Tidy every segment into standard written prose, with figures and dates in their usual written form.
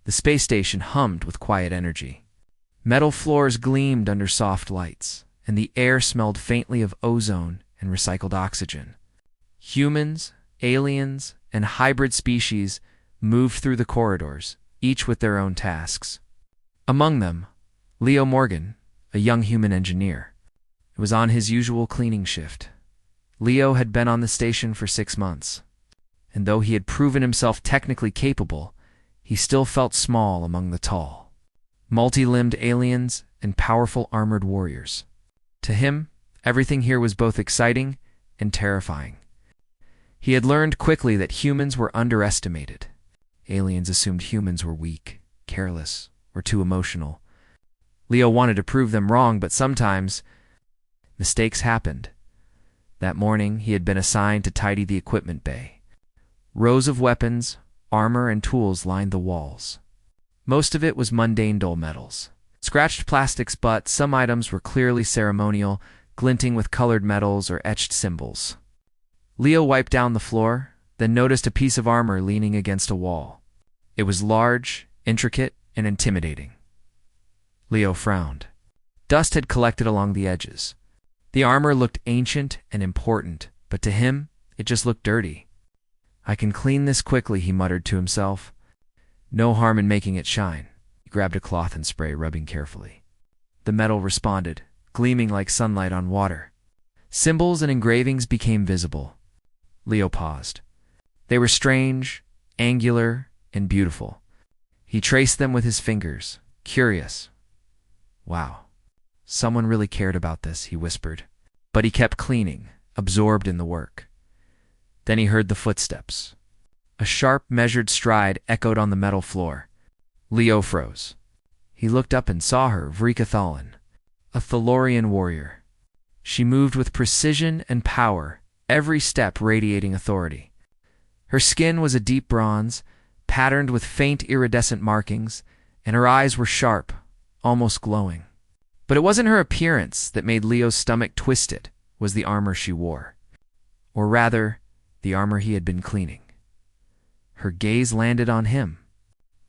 The space station hummed with quiet energy. Metal floors gleamed under soft lights, and the air smelled faintly of ozone and recycled oxygen. Humans, aliens, and hybrid species moved through the corridors, each with their own tasks. Among them, Leo Morgan, a young human engineer, was on his usual cleaning shift. Leo had been on the station for 6 months, and though he had proven himself technically capable, he still felt small among the tall, multi-limbed aliens and powerful armored warriors. To him, everything here was both exciting and terrifying. He had learned quickly that humans were underestimated. Aliens assumed humans were weak, careless, or too emotional. Leo wanted to prove them wrong, but sometimes mistakes happened. That morning, he had been assigned to tidy the equipment bay. Rows of weapons, armor, and tools lined the walls. Most of it was mundane dull metals. Scratched plastics, but some items were clearly ceremonial, glinting with colored metals or etched symbols. Leo wiped down the floor, then noticed a piece of armor leaning against a wall. It was large, intricate, and intimidating. Leo frowned. Dust had collected along the edges. The armor looked ancient and important, but to him, it just looked dirty. "I can clean this quickly," he muttered to himself. "No harm in making it shine." He grabbed a cloth and spray, rubbing carefully. The metal responded, gleaming like sunlight on water. Symbols and engravings became visible. Leo paused. They were strange, angular, and beautiful. He traced them with his fingers, curious. "Wow, someone really cared about this," he whispered. But he kept cleaning, absorbed in the work. Then he heard the footsteps. A sharp, measured stride echoed on the metal floor. Leo froze. He looked up and saw her, Vrika Thalin, a Thalorian warrior. She moved with precision and power, every step radiating authority. Her skin was a deep bronze, patterned with faint iridescent markings, and her eyes were sharp, almost glowing. But it wasn't her appearance that made Leo's stomach twist. It was the armor she wore. Or rather, the armor he had been cleaning. Her gaze landed on him.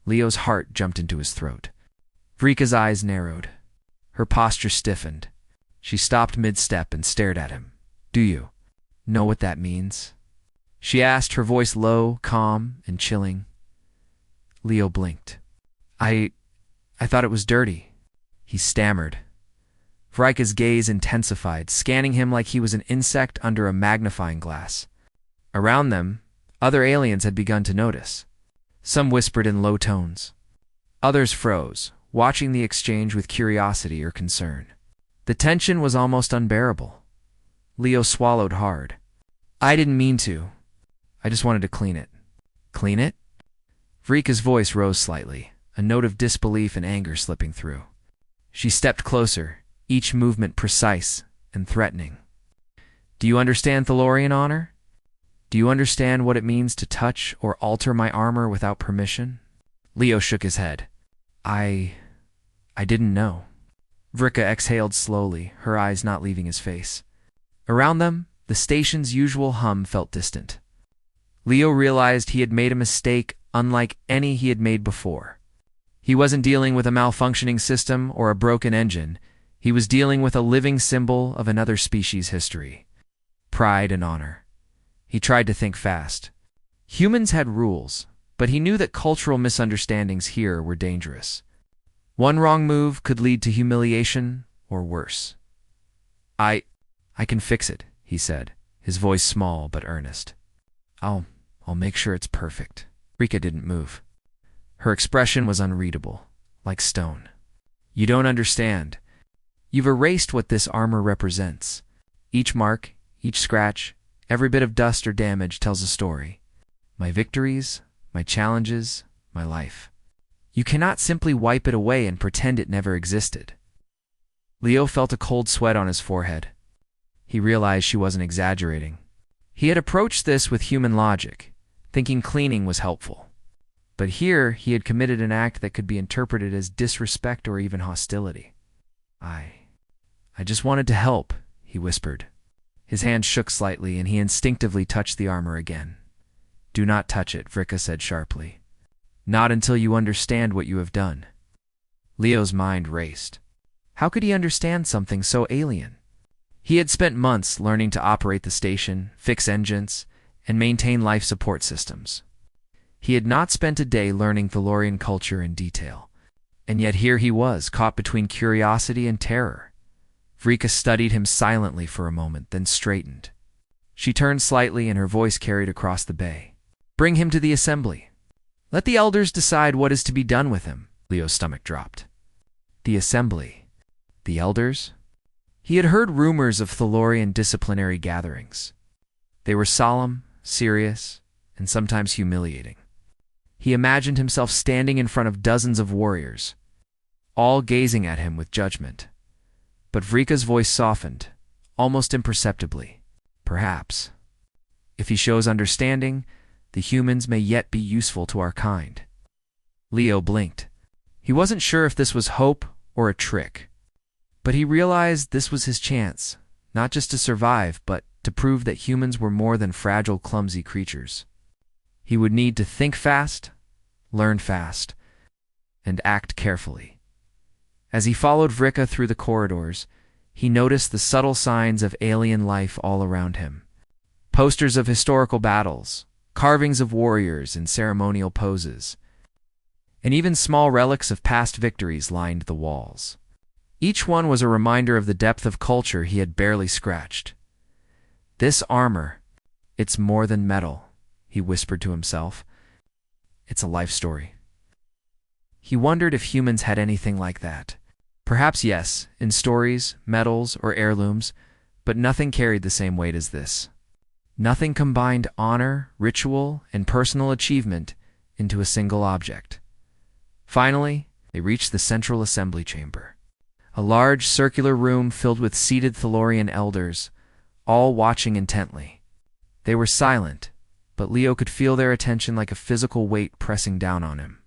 Leo's heart jumped into his throat. Vrika's eyes narrowed. Her posture stiffened. She stopped mid-step and stared at him. "Do you know what that means?" she asked, her voice low, calm, and chilling. Leo blinked. I thought it was dirty," he stammered. Vrika's gaze intensified, scanning him like he was an insect under a magnifying glass. Around them, other aliens had begun to notice. Some whispered in low tones. Others froze, watching the exchange with curiosity or concern. The tension was almost unbearable. Leo swallowed hard. "I didn't mean to. I just wanted to clean it." "Clean it?" Vrika's voice rose slightly, a note of disbelief and anger slipping through. She stepped closer, each movement precise and threatening. "Do you understand Thalorian honor? Do you understand what it means to touch or alter my armor without permission?" Leo shook his head. I didn't know." Vrika exhaled slowly, her eyes not leaving his face. Around them, the station's usual hum felt distant. Leo realized he had made a mistake unlike any he had made before. He wasn't dealing with a malfunctioning system or a broken engine. He was dealing with a living symbol of another species' history. Pride and honor. He tried to think fast. Humans had rules, but he knew that cultural misunderstandings here were dangerous. One wrong move could lead to humiliation or worse. I can fix it," he said, his voice small but earnest. I'll make sure it's perfect." Vrika didn't move. Her expression was unreadable, like stone. "You don't understand. You've erased what this armor represents. Each mark, each scratch, every bit of dust or damage tells a story. My victories, my challenges, my life. You cannot simply wipe it away and pretend it never existed." Leo felt a cold sweat on his forehead. He realized she wasn't exaggerating. He had approached this with human logic, thinking cleaning was helpful. But here he had committed an act that could be interpreted as disrespect or even hostility. I just wanted to help," he whispered. His hand shook slightly, and he instinctively touched the armor again. "Do not touch it," Vrika said sharply. Not until you understand what you have done. Leo's mind raced. How could he understand something so alien? He had spent months learning to operate the station, fix engines, and maintain life support systems. He had not spent a day learning Thalorian culture in detail. And yet here he was, caught between curiosity and terror. Vrika studied him silently for a moment, then straightened. She turned slightly and her voice carried across the bay. Bring him to the assembly. Let the elders decide what is to be done with him. Leo's stomach dropped. The assembly. The elders? He had heard rumors of Thalorian disciplinary gatherings. They were solemn, serious, and sometimes humiliating. He imagined himself standing in front of dozens of warriors, all gazing at him with judgment. But Vrika's voice softened, almost imperceptibly. Perhaps, if he shows understanding, the humans may yet be useful to our kind. Leo blinked. He wasn't sure if this was hope or a trick, but he realized this was his chance, not just to survive, but to prove that humans were more than fragile, clumsy creatures. He would need to think fast, learn fast, and act carefully. As he followed Vrika through the corridors, he noticed the subtle signs of alien life all around him. Posters of historical battles, carvings of warriors in ceremonial poses, and even small relics of past victories lined the walls. Each one was a reminder of the depth of culture he had barely scratched. This armor, it's more than metal, he whispered to himself. It's a life story. He wondered if humans had anything like that. Perhaps yes, in stories, medals, or heirlooms, but nothing carried the same weight as this. Nothing combined honor, ritual, and personal achievement into a single object. Finally, they reached the central assembly chamber. A large circular room filled with seated Thalorian elders, all watching intently. They were silent, but Leo could feel their attention like a physical weight pressing down on him.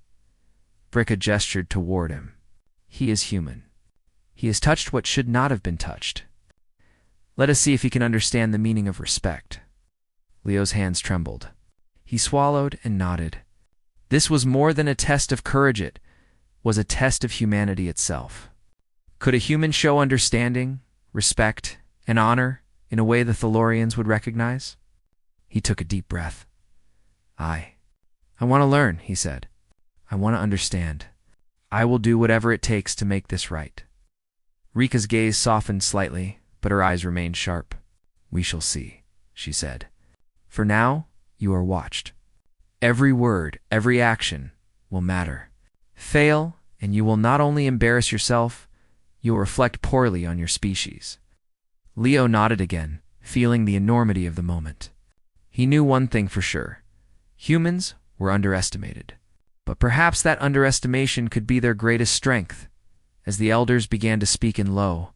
Vrika gestured toward him. He is human. He has touched what should not have been touched. Let us see if he can understand the meaning of respect. Leo's hands trembled. He swallowed and nodded. This was more than a test of courage, it was a test of humanity itself. Could a human show understanding, respect, and honor in a way the Thalorians would recognize? He took a deep breath. I want to learn, he said. I want to understand. I will do whatever it takes to make this right. Rika's gaze softened slightly, but her eyes remained sharp. We shall see, she said. For now, you are watched. Every word, every action will matter. Fail, and you will not only embarrass yourself, you will reflect poorly on your species. Leo nodded again, feeling the enormity of the moment. He knew one thing for sure. Humans were underestimated. But perhaps that underestimation could be their greatest strength. As the elders began to speak in low,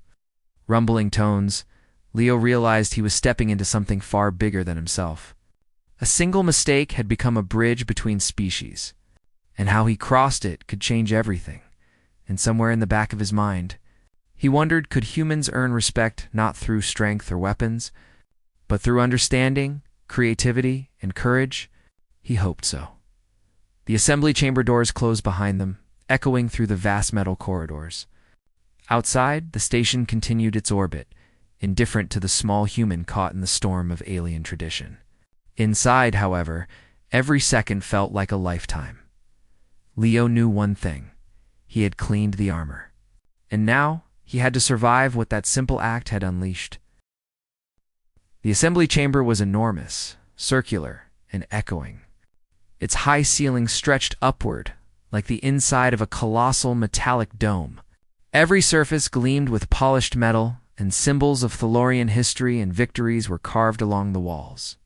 rumbling tones, Leo realized he was stepping into something far bigger than himself. A single mistake had become a bridge between species, and how he crossed it could change everything. And somewhere in the back of his mind, he wondered, could humans earn respect not through strength or weapons, but through understanding, creativity, and courage? He hoped so. The assembly chamber doors closed behind them, echoing through the vast metal corridors. Outside, the station continued its orbit, indifferent to the small human caught in the storm of alien tradition. Inside, however, every second felt like a lifetime. Leo knew one thing. He had cleaned the armor. And now, he had to survive what that simple act had unleashed. The assembly chamber was enormous, circular, and echoing. Its high ceiling stretched upward, like the inside of a colossal metallic dome. Every surface gleamed with polished metal, and symbols of Thalorian history and victories were carved along the walls.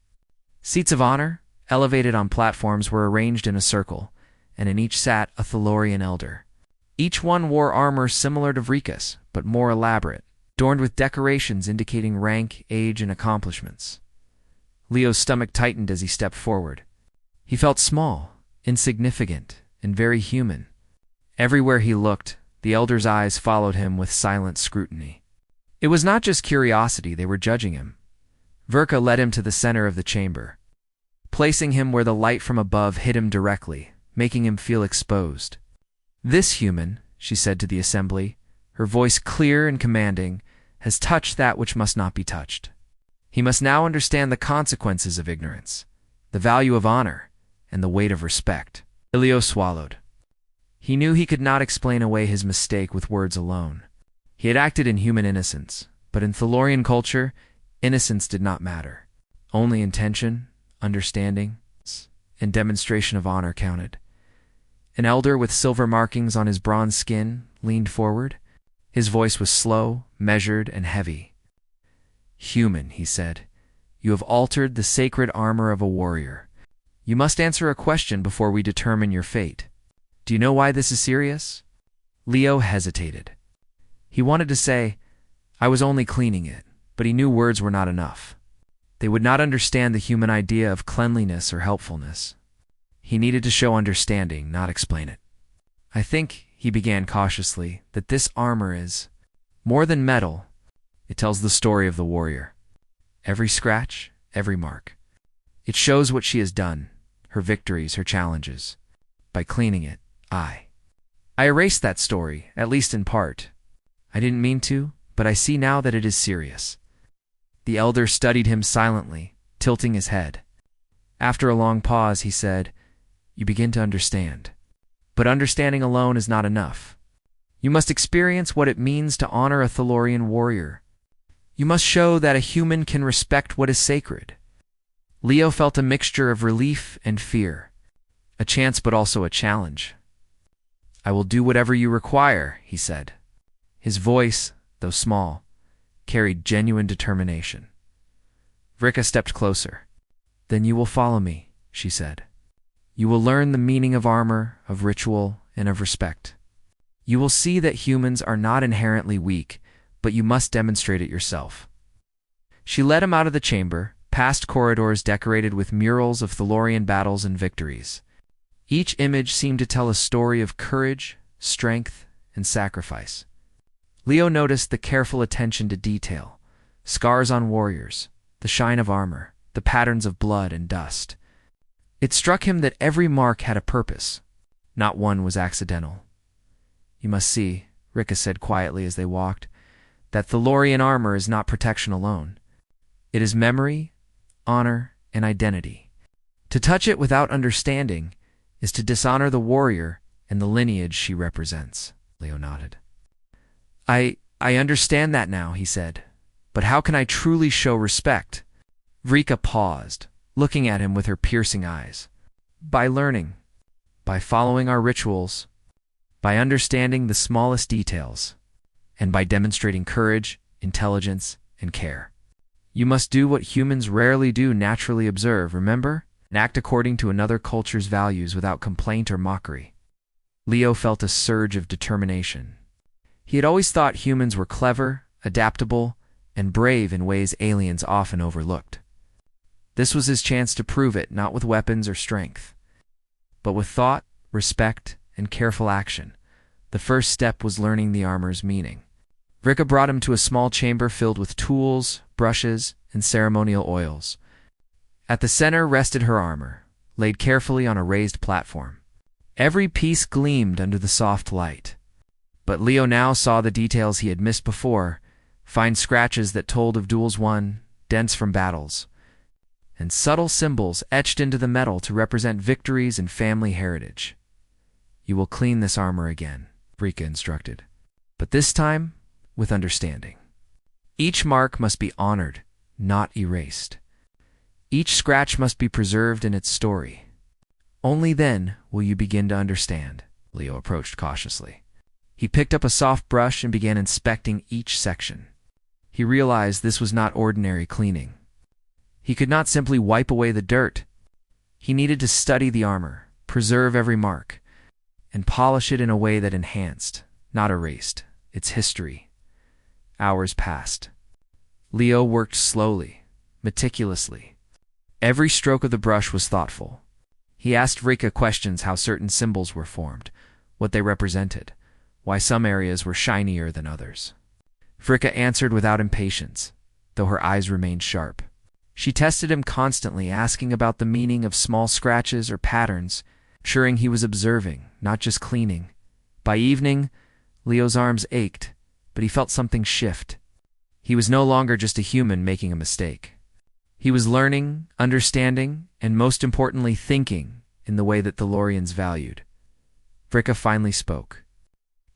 Seats of honor, elevated on platforms, were arranged in a circle, and in each sat a Thalorian elder. Each one wore armor similar to Vrika's, but more elaborate, adorned with decorations indicating rank, age, and accomplishments. Leo's stomach tightened as he stepped forward. He felt small, insignificant, and very human. Everywhere he looked, the elders' eyes followed him with silent scrutiny. It was not just curiosity, they were judging him. Vrika led him to the center of the chamber, placing him where the light from above hit him directly, making him feel exposed. "This human," she said to the assembly, her voice clear and commanding, "has touched that which must not be touched. He must now understand the consequences of ignorance, the value of honor, and the weight of respect." Leo swallowed. He knew he could not explain away his mistake with words alone. He had acted in human innocence, but in Thalorian culture, innocence did not matter. Only intention, understanding, and demonstration of honor counted. An elder with silver markings on his bronze skin leaned forward. His voice was slow, measured, and heavy. "Human," he said, "you have altered the sacred armor of a warrior. You must answer a question before we determine your fate. Do you know why this is serious?" Leo hesitated. He wanted to say, "I was only cleaning it," but he knew words were not enough. They would not understand the human idea of cleanliness or helpfulness. He needed to show understanding, not explain it. "I think," he began cautiously, "that this armor is more than metal. It tells the story of the warrior. Every scratch, every mark. It shows what she has done, her victories, her challenges. By cleaning it, I erased that story, at least in part. I didn't mean to, but I see now that it is serious." The elder studied him silently, tilting his head. After a long pause, he said, "You begin to understand. But understanding alone is not enough. You must experience what it means to honor a Thalorian warrior. You must show that a human can respect what is sacred." Leo felt a mixture of relief and fear, a chance but also a challenge. "I will do whatever you require," he said. His voice, though small, carried genuine determination. Rika stepped closer. "Then you will follow me," she said. "You will learn the meaning of armor, of ritual, and of respect. You will see that humans are not inherently weak, but you must demonstrate it yourself." She led him out of the chamber, past corridors decorated with murals of Thalorian battles and victories. Each image seemed to tell a story of courage, strength, and sacrifice. Leo noticed the careful attention to detail, scars on warriors, the shine of armor, the patterns of blood and dust. It struck him that every mark had a purpose. Not one was accidental. "You must see," Rika said quietly as they walked, "that Thalorian armor is not protection alone. It is memory, honor, and identity. To touch it without understanding is to dishonor the warrior and the lineage she represents." Leo nodded. I understand that now," he said. "But how can I truly show respect?" Rika paused, looking at him with her piercing eyes. "By learning, by following our rituals, by understanding the smallest details, and by demonstrating courage, intelligence, and care. You must do what humans rarely do, naturally observe, remember? And act according to another culture's values without complaint or mockery." Leo felt a surge of determination. He had always thought humans were clever, adaptable, and brave in ways aliens often overlooked. This was his chance to prove it, not with weapons or strength, but with thought, respect, and careful action. The first step was learning the armor's meaning. Rika brought him to a small chamber filled with tools, brushes, and ceremonial oils. At the center rested her armor, laid carefully on a raised platform. Every piece gleamed under the soft light. But Leo now saw the details he had missed before, fine scratches that told of duels won, dents from battles, and subtle symbols etched into the metal to represent victories and family heritage. "You will clean this armor again," Rika instructed, "but this time with understanding. Each mark must be honored, not erased. Each scratch must be preserved in its story. Only then will you begin to understand." Leo approached cautiously. He picked up a soft brush and began inspecting each section. He realized this was not ordinary cleaning. He could not simply wipe away the dirt. He needed to study the armor, preserve every mark, and polish it in a way that enhanced, not erased, its history. Hours passed. Leo worked slowly, meticulously. Every stroke of the brush was thoughtful. He asked Rika questions: how certain symbols were formed, what they represented, why some areas were shinier than others. Rika answered without impatience, though her eyes remained sharp. She tested him constantly, asking about the meaning of small scratches or patterns, ensuring he was observing, not just cleaning. By evening, Leo's arms ached, but he felt something shift. He was no longer just a human making a mistake. He was learning, understanding, and most importantly thinking in the way that Thalorians valued. Vrika finally spoke.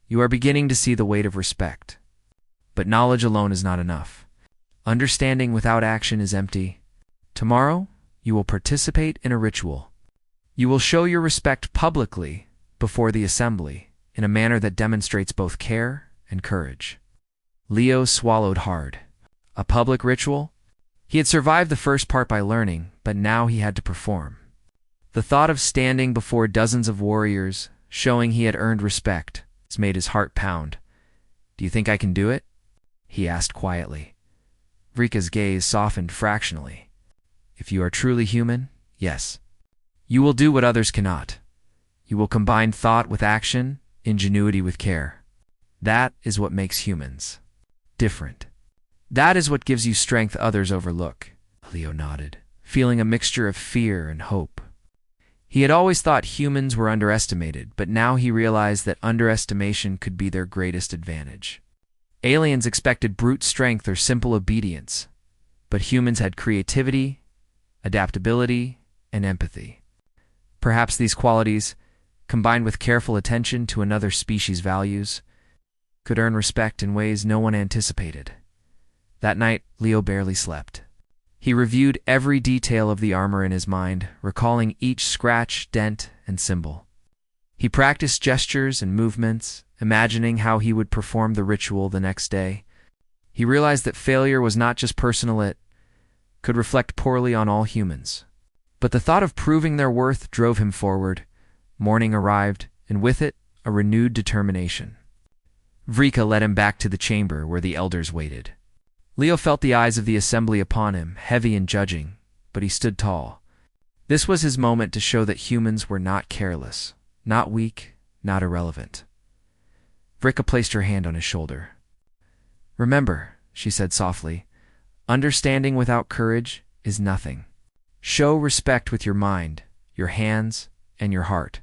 You are beginning to see the weight of respect. But knowledge alone is not enough. Understanding without action is empty. Tomorrow, you will participate in a ritual. You will show your respect publicly before the assembly in a manner that demonstrates both care and courage. Leo swallowed hard. A public ritual? He had survived the first part by learning, but now he had to perform. The thought of standing before dozens of warriors, showing he had earned respect, made his heart pound. Do you think I can do it? He asked quietly. Vrika's gaze softened fractionally. If you are truly human, yes. You will do what others cannot. You will combine thought with action, ingenuity with care. That is what makes humans different. That is what gives you strength others overlook. Leo nodded, feeling a mixture of fear and hope. He had always thought humans were underestimated, but now he realized that underestimation could be their greatest advantage. Aliens expected brute strength or simple obedience, but humans had creativity, adaptability, and empathy. Perhaps these qualities, combined with careful attention to another species' values, could earn respect in ways no one anticipated. That night, Leo barely slept. He reviewed every detail of the armor in his mind, recalling each scratch, dent, and symbol. He practiced gestures and movements, imagining how he would perform the ritual the next day. He realized that failure was not just personal, it could reflect poorly on all humans. But the thought of proving their worth drove him forward. Morning arrived, and with it, a renewed determination. Vrika led him back to the chamber where the elders waited. Leo felt the eyes of the assembly upon him, heavy and judging, but he stood tall. This was his moment to show that humans were not careless, not weak, not irrelevant. Vrika placed her hand on his shoulder. Remember, she said softly, understanding without courage is nothing. Show respect with your mind, your hands, and your heart.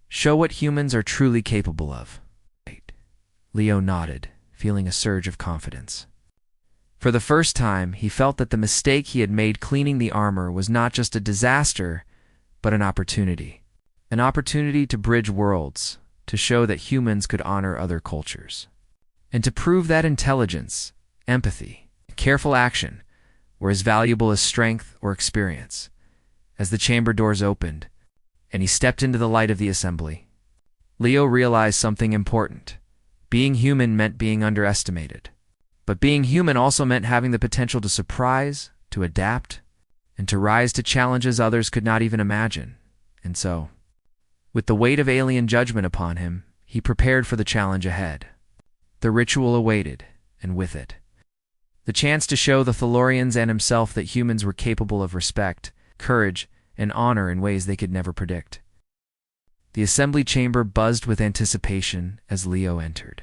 Show what humans are truly capable of. Leo nodded, feeling a surge of confidence. For the first time, he felt that the mistake he had made cleaning the armor was not just a disaster, but an opportunity. An opportunity to bridge worlds, to show that humans could honor other cultures. And to prove that intelligence, empathy, careful action were as valuable as strength or experience. As the chamber doors opened, and he stepped into the light of the assembly, Leo realized something important. Being human meant being underestimated. But being human also meant having the potential to surprise, to adapt, and to rise to challenges others could not even imagine. And so, with the weight of alien judgment upon him, he prepared for the challenge ahead. The ritual awaited, and with it, the chance to show the Thalorians and himself that humans were capable of respect, courage, and honor in ways they could never predict. The assembly chamber buzzed with anticipation as Leo entered.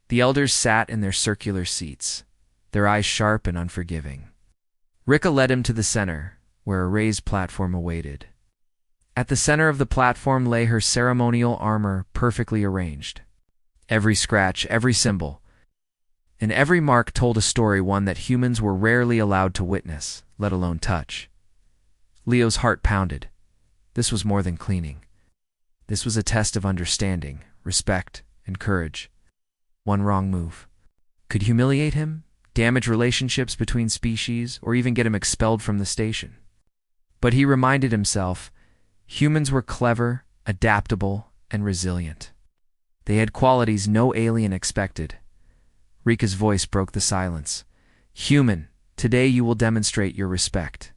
The elders sat in their circular seats, their eyes sharp and unforgiving. Vrika led him to the center, where a raised platform awaited. At the center of the platform lay her ceremonial armor perfectly arranged. Every scratch, every symbol, and every mark told a story, one that humans were rarely allowed to witness, let alone touch. Leo's heart pounded. This was more than cleaning. This was a test of understanding, respect, and courage. One wrong move could humiliate him, damage relationships between species, or even get him expelled from the station. But he reminded himself, humans were clever, adaptable, and resilient. They had qualities no alien expected. Rika's voice broke the silence. Human, today you will demonstrate your respect.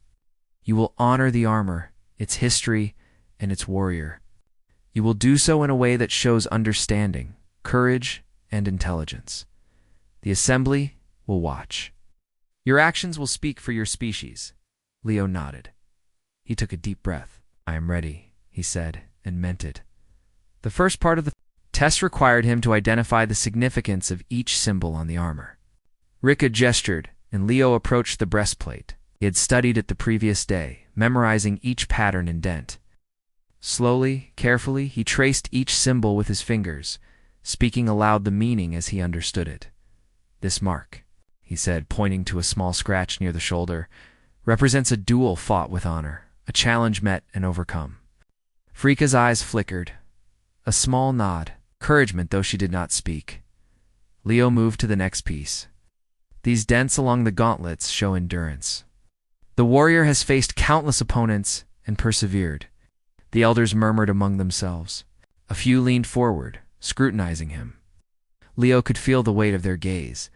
You will honor the armor, its history, and its warrior. You will do so in a way that shows understanding, courage, and intelligence. The assembly will watch. Your actions will speak for your species. Leo nodded. He took a deep breath. I am ready, he said, and meant it. The first part of the test required him to identify the significance of each symbol on the armor. Rika gestured, and Leo approached the breastplate. He had studied it the previous day, memorizing each pattern and dent. Slowly, carefully, he traced each symbol with his fingers, speaking aloud the meaning as he understood it. "This mark," he said, pointing to a small scratch near the shoulder, "represents a duel fought with honor, a challenge met and overcome." Frika's eyes flickered. A small nod, encouragement though she did not speak. Leo moved to the next piece. "These dents along the gauntlets show endurance. The warrior has faced countless opponents and persevered." The elders murmured among themselves. A few leaned forward, scrutinizing him. Leo could feel the weight of their gaze,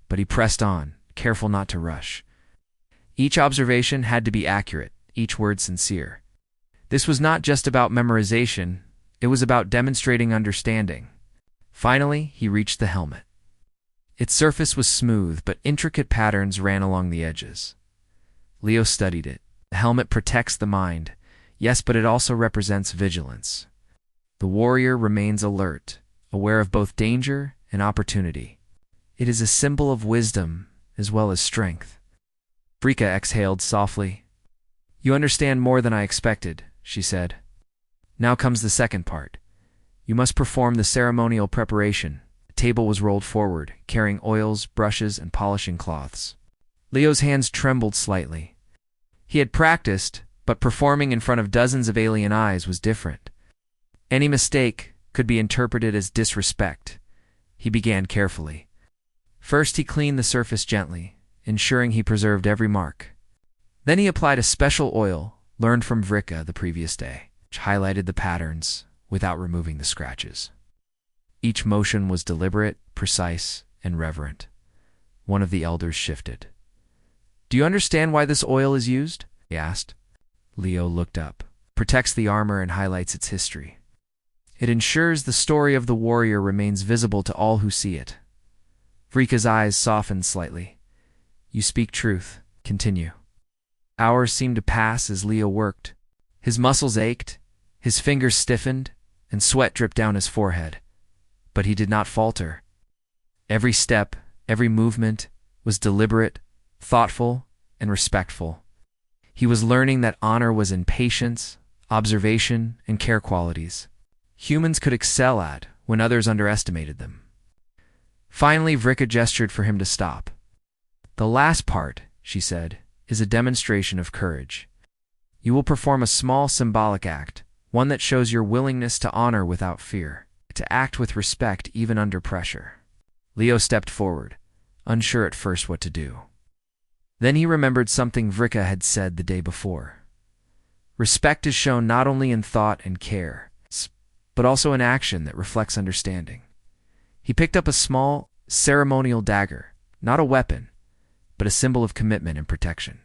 but he pressed on, careful not to rush. Each observation had to be accurate, each word sincere. This was not just about memorization, it was about demonstrating understanding. Finally, he reached the helmet. Its surface was smooth, but intricate patterns ran along the edges. Leo studied it. The helmet protects the mind, yes, but it also represents vigilance. The warrior remains alert, aware of both danger and opportunity. It is a symbol of wisdom as well as strength. Frika exhaled softly. "You understand more than I expected," she said. "Now comes the second part. You must perform the ceremonial preparation." The table was rolled forward, carrying oils, brushes, and polishing cloths. Leo's hands trembled slightly. He had practiced, but performing in front of dozens of alien eyes was different. Any mistake could be interpreted as disrespect. He began carefully. First, he cleaned the surface gently, ensuring he preserved every mark. Then he applied a special oil learned from Vrika the previous day, which highlighted the patterns without removing the scratches. Each motion was deliberate, precise, and reverent. One of the elders shifted. "Do you understand why this oil is used?" he asked. Leo looked up. "Protects the armor and highlights its history. It ensures the story of the warrior remains visible to all who see it." Vrika's eyes softened slightly. "You speak truth. Continue." Hours seemed to pass as Leo worked. His muscles ached, his fingers stiffened, and sweat dripped down his forehead. But he did not falter. Every step, every movement was deliberate, thoughtful, and respectful. He was learning that honor was in patience, observation, and care qualities humans could excel at when others underestimated them. Finally, Vrika gestured for him to stop. "The last part," she said, "is a demonstration of courage. You will perform a small symbolic act, one that shows your willingness to honor without fear, to act with respect even under pressure." Leo stepped forward, unsure at first what to do. Then he remembered something Vrika had said the day before. Respect is shown not only in thought and care, but also in action that reflects understanding. He picked up a small, ceremonial dagger, not a weapon, but a symbol of commitment and protection.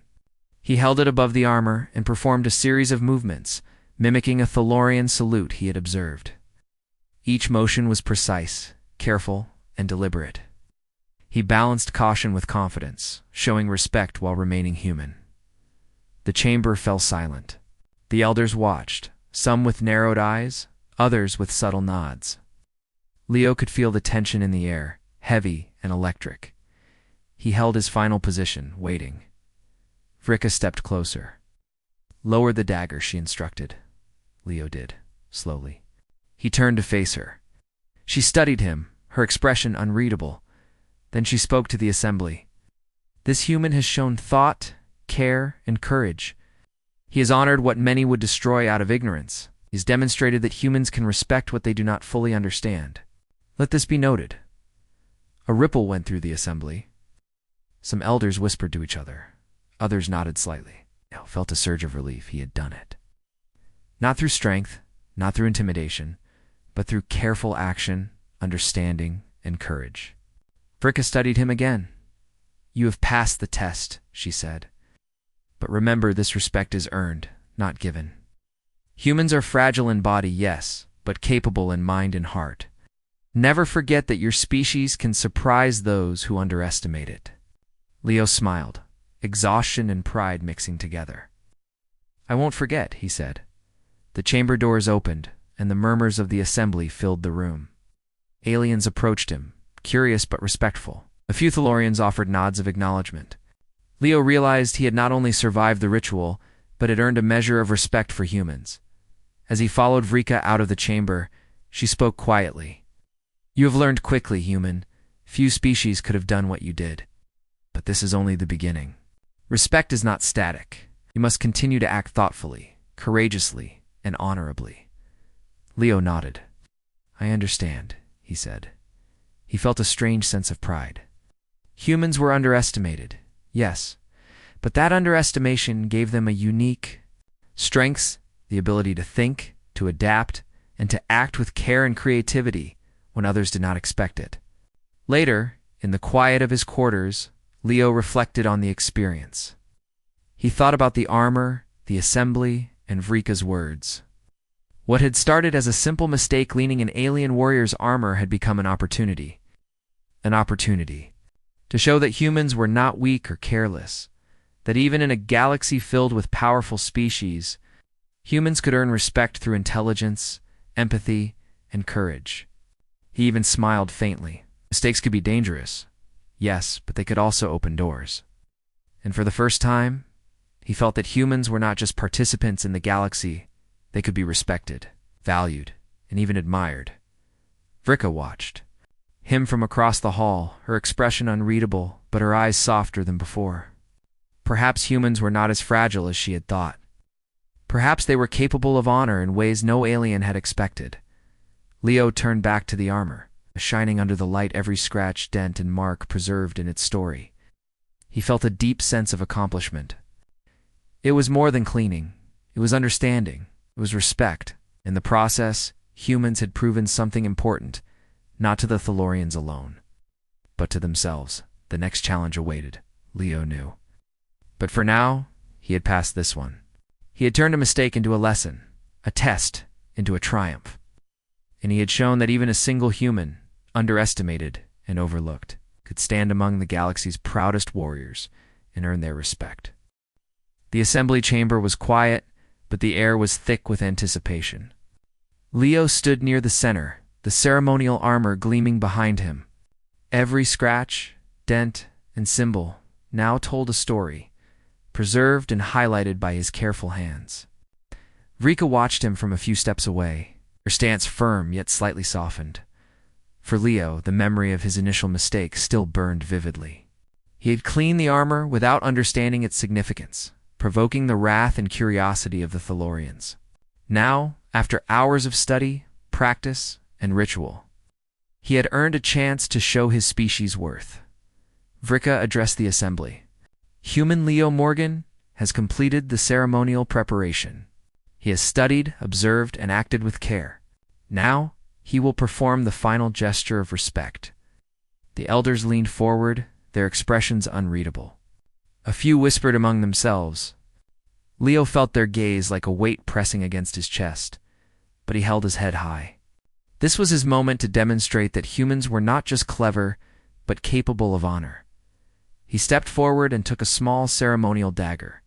He held it above the armor and performed a series of movements, mimicking a Thalorian salute he had observed. Each motion was precise, careful, and deliberate. He balanced caution with confidence, showing respect while remaining human. The chamber fell silent. The elders watched, some with narrowed eyes, others with subtle nods. Leo could feel the tension in the air, heavy and electric. He held his final position, waiting. Vrika stepped closer. "Lower the dagger," she instructed. Leo did, slowly. He turned to face her. She studied him, her expression unreadable. Then she spoke to the assembly. "This human has shown thought, care, and courage. He has honored what many would destroy out of ignorance. He has demonstrated that humans can respect what they do not fully understand. Let this be noted." A ripple went through the assembly. Some elders whispered to each other. Others nodded slightly. Leo felt a surge of relief. He had done it. Not through strength, not through intimidation, but through careful action, understanding, and courage. Vrika studied him again. "You have passed the test," she said. "But remember, this respect is earned, not given. Humans are fragile in body, yes, but capable in mind and heart. Never forget that your species can surprise those who underestimate it." Leo smiled, exhaustion and pride mixing together. "I won't forget," he said. The chamber doors opened, and the murmurs of the assembly filled the room. Aliens approached him, curious but respectful. A few Thalorians offered nods of acknowledgement. Leo realized he had not only survived the ritual, but had earned a measure of respect for humans. As he followed Vrika out of the chamber, she spoke quietly. "You have learned quickly, human. Few species could have done what you did. But this is only the beginning. Respect is not static. You must continue to act thoughtfully, courageously, and honorably." Leo nodded. "I understand," he said. He felt a strange sense of pride. Humans were underestimated, yes, but that underestimation gave them a unique strengths, the ability to think, to adapt, and to act with care and creativity when others did not expect it. Later, in the quiet of his quarters, Leo reflected on the experience. He thought about the armor, the assembly, and Vrika's words. What had started as a simple mistake leaning an alien warrior's armor had become an opportunity. An opportunity to show that humans were not weak or careless, that even in a galaxy filled with powerful species, humans could earn respect through intelligence, empathy, and courage. He even smiled faintly. Mistakes could be dangerous, yes, but they could also open doors. And for the first time, he felt that humans were not just participants in the galaxy, they could be respected, valued, and even admired. Vrika watched. Him from across the hall, her expression unreadable, but her eyes softer than before. Perhaps humans were not as fragile as she had thought. Perhaps they were capable of honor in ways no alien had expected. Leo turned back to the armor, shining under the light every scratch, dent, and mark preserved in its story. He felt a deep sense of accomplishment. It was more than cleaning. It was understanding. It was respect. In the process, humans had proven something important, not to the Thalorians alone, but to themselves. The next challenge awaited, Leo knew. But for now, he had passed this one. He had turned a mistake into a lesson, a test into a triumph. And he had shown that even a single human, underestimated and overlooked, could stand among the galaxy's proudest warriors and earn their respect. The assembly chamber was quiet, but the air was thick with anticipation. Leo stood near the center, the ceremonial armor gleaming behind him. Every scratch, dent, and symbol now told a story, preserved and highlighted by his careful hands. Vrika watched him from a few steps away, her stance firm yet slightly softened. For Leo, the memory of his initial mistake still burned vividly. He had cleaned the armor without understanding its significance, provoking the wrath and curiosity of the Thalorians. Now, after hours of study, practice, and ritual, he had earned a chance to show his species' worth. Vrika addressed the assembly. Human Leo Morgan has completed the ceremonial preparation. He has studied, observed, and acted with care. Now, he will perform the final gesture of respect. The elders leaned forward, their expressions unreadable. A few whispered among themselves. Leo felt their gaze like a weight pressing against his chest, but he held his head high. This was his moment to demonstrate that humans were not just clever, but capable of honor. He stepped forward and took a small ceremonial dagger,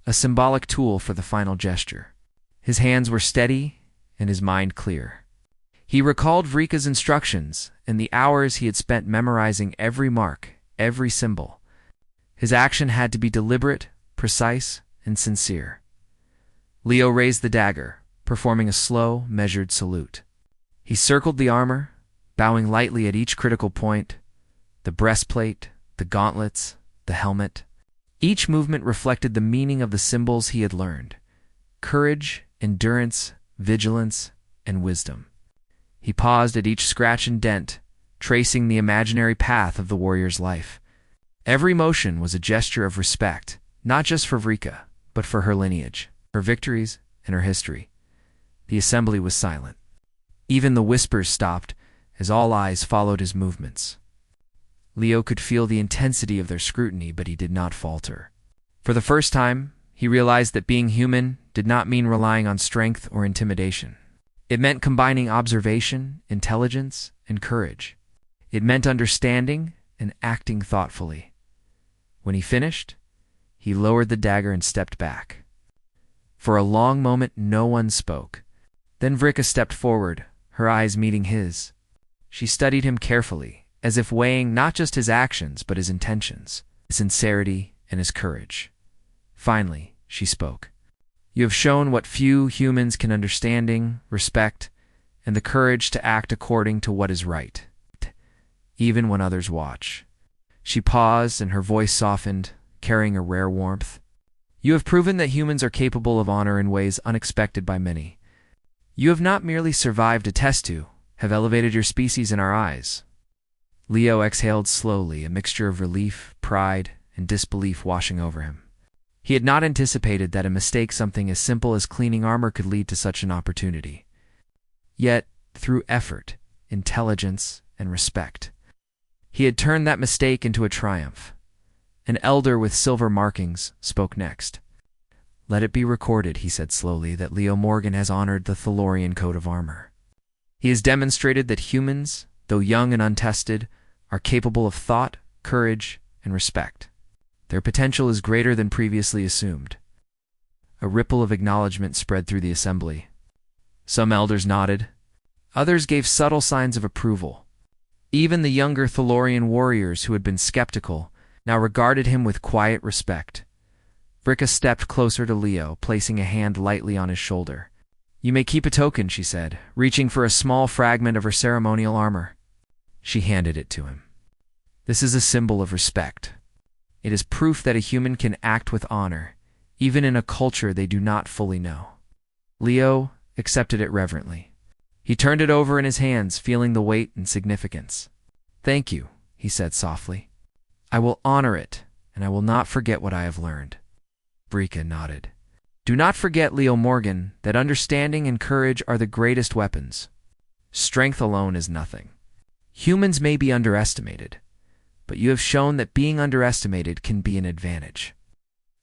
a symbolic tool for the final gesture. His hands were steady and his mind clear. He recalled Vrika's instructions and the hours he had spent memorizing every mark, every symbol. His action had to be deliberate, precise, and sincere. Leo raised the dagger, performing a slow, measured salute. He circled the armor, bowing lightly at each critical point, the breastplate, the gauntlets, the helmet. Each movement reflected the meaning of the symbols he had learned: courage, endurance, vigilance, and wisdom. He paused at each scratch and dent, tracing the imaginary path of the warrior's life. Every motion was a gesture of respect, not just for Vrika, but for her lineage, her victories, and her history. The assembly was silent. Even the whispers stopped as all eyes followed his movements. Leo could feel the intensity of their scrutiny, but he did not falter. For the first time, he realized that being human did not mean relying on strength or intimidation. It meant combining observation, intelligence, and courage. It meant understanding and acting thoughtfully. When he finished, he lowered the dagger and stepped back. For a long moment, no one spoke. Then Vrika stepped forward, her eyes meeting his. She studied him carefully, as if weighing not just his actions but his intentions, his sincerity, and his courage. Finally, she spoke. You have shown what few humans can understanding, respect, and the courage to act according to what is right, even when others watch." She paused, and her voice softened, carrying a rare warmth. "You have proven that humans are capable of honor in ways unexpected by many. You have not merely survived a test tube, have elevated your species in our eyes." Leo exhaled slowly, a mixture of relief, pride, and disbelief washing over him. He had not anticipated that a mistake something as simple as cleaning armor could lead to such an opportunity. Yet, through effort, intelligence, and respect, he had turned that mistake into a triumph. An elder with silver markings spoke next. "Let it be recorded," he said slowly, "that Leo Morgan has honored the Thalorian coat of armor. He has demonstrated that humans, though young and untested, are capable of thought, courage, and respect. Their potential is greater than previously assumed." A ripple of acknowledgement spread through the assembly. Some elders nodded. Others gave subtle signs of approval. Even the younger Thalorian warriors who had been skeptical now regarded him with quiet respect. Vrika stepped closer to Leo, placing a hand lightly on his shoulder. "You may keep a token," she said, reaching for a small fragment of her ceremonial armor. She handed it to him. "This is a symbol of respect. It is proof that a human can act with honor, even in a culture they do not fully know." Leo accepted it reverently. He turned it over in his hands, feeling the weight and significance. "Thank you," he said softly. "I will honor it, and I will not forget what I have learned." Vrika nodded. "Do not forget, Leo Morgan, that understanding and courage are the greatest weapons. Strength alone is nothing. Humans may be underestimated, but you have shown that being underestimated can be an advantage."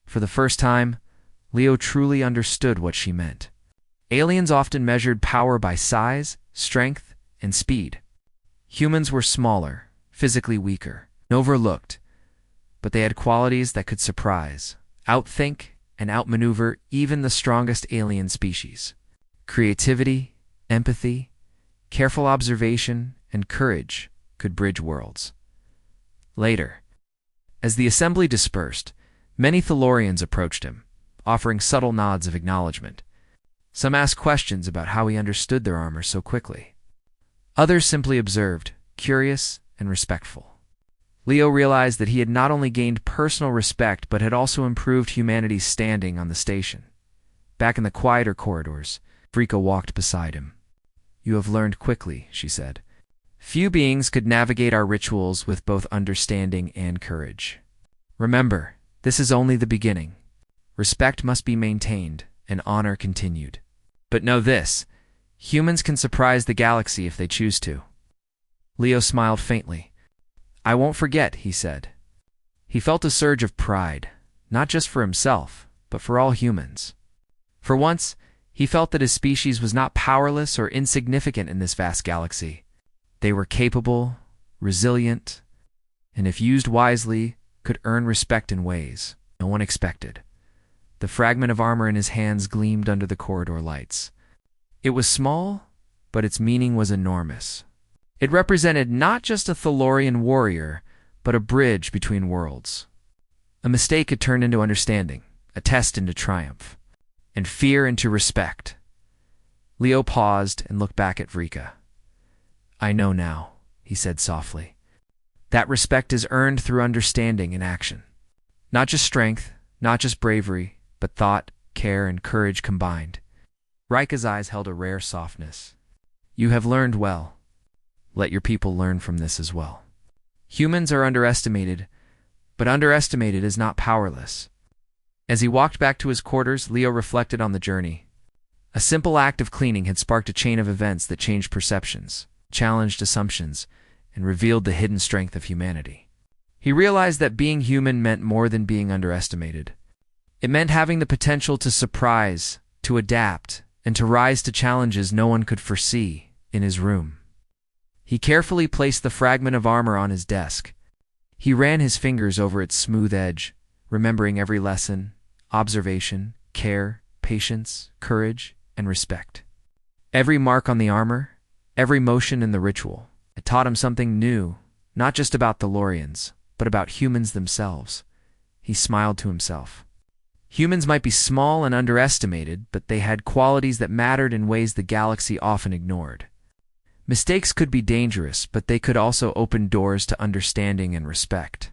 For the first time, Leo truly understood what she meant. Aliens often measured power by size, strength, and speed. Humans were smaller, physically weaker, and overlooked, but they had qualities that could surprise, outthink, and outmaneuver even the strongest alien species. Creativity, empathy, careful observation, and courage could bridge worlds. Later, as the assembly dispersed, many Thalorians approached him, offering subtle nods of acknowledgement. Some asked questions about how he understood their armor so quickly. Others simply observed, curious and respectful. Leo realized that he had not only gained personal respect but had also improved humanity's standing on the station. Back in the quieter corridors, Vrika walked beside him. "You have learned quickly," she said. "Few beings could navigate our rituals with both understanding and courage. Remember, this is only the beginning. Respect must be maintained and honor continued. But know this, humans can surprise the galaxy if they choose to." Leo smiled faintly. "I won't forget," he said. He felt a surge of pride, not just for himself, but for all humans. For once, he felt that his species was not powerless or insignificant in this vast galaxy. They were capable, resilient, and if used wisely, could earn respect in ways no one expected. The fragment of armor in his hands gleamed under the corridor lights. It was small, but its meaning was enormous. It represented not just a Thalorian warrior, but a bridge between worlds. A mistake had turned into understanding, a test into triumph, and fear into respect. Leo paused and looked back at Vrika. "I know now," he said softly. "That respect is earned through understanding and action. Not just strength, not just bravery, but thought, care, and courage combined." Rika's eyes held a rare softness. "You have learned well. Let your people learn from this as well. Humans are underestimated, but underestimated is not powerless." As he walked back to his quarters, Leo reflected on the journey. A simple act of cleaning had sparked a chain of events that changed perceptions, challenged assumptions, and revealed the hidden strength of humanity. He realized that being human meant more than being underestimated. It meant having the potential to surprise, to adapt, and to rise to challenges no one could foresee in his room. He carefully placed the fragment of armor on his desk. He ran his fingers over its smooth edge, remembering every lesson, observation, care, patience, courage, and respect. Every mark on the armor, every motion in the ritual, it taught him something new, not just about Thalorians, but about humans themselves. He smiled to himself. Humans might be small and underestimated, but they had qualities that mattered in ways the galaxy often ignored. Mistakes could be dangerous, but they could also open doors to understanding and respect.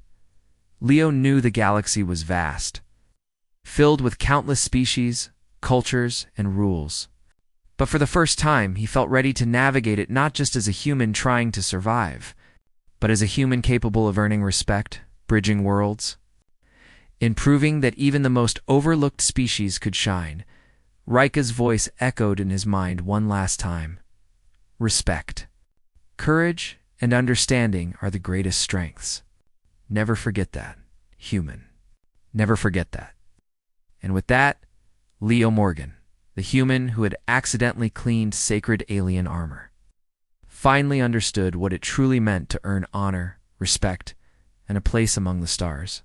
Leo knew the galaxy was vast, filled with countless species, cultures, and rules. But for the first time, he felt ready to navigate it not just as a human trying to survive, but as a human capable of earning respect, bridging worlds. In proving that even the most overlooked species could shine, Rika's voice echoed in his mind one last time. Respect. Courage and understanding are the greatest strengths. Never forget that, human. Never forget that. And with that, Leo Morgan, the human who had accidentally cleaned sacred alien armor, finally understood what it truly meant to earn honor, respect, and a place among the stars.